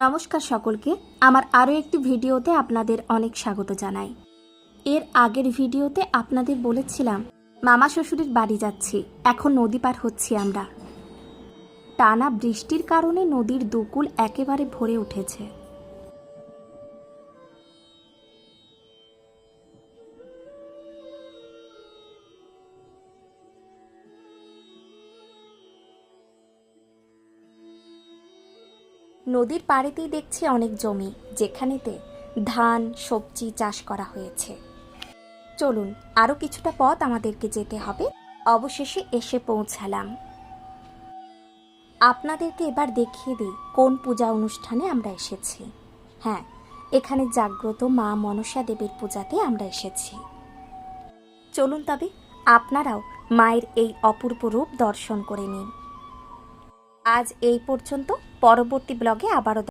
নমস্কার সকলকে, আমার আরও একটি ভিডিওতে আপনাদের অনেক স্বাগত জানাই। এর আগের ভিডিওতে আপনাদের বলেছিলাম মামা শ্বশুরের বাড়ি যাচ্ছি। এখন নদী পার হচ্ছি আমরা। টানা বৃষ্টির কারণে নদীর দুকুল একেবারে ভরে উঠেছে। নদীর পাড়েতেই দেখছি অনেক জমি, যেখানেতে ধান সবজি চাষ করা হয়েছে। চলুন, আরও কিছুটা পথ আমাদেরকে যেতে হবে। অবশেষে এসে পৌঁছালাম। আপনাদেরকে এবার দেখিয়ে দিই কোন পূজা অনুষ্ঠানে আমরা এসেছি। হ্যাঁ, এখানে জাগ্রত মা মনসা দেবীর পূজাতে আমরা এসেছি। চলুন তবে আপনারাও মায়ের এই অপূর্ব রূপ দর্শন করে নিন। আজ এই পর্যন্ত, পরবর্তী ব্লগে আবারও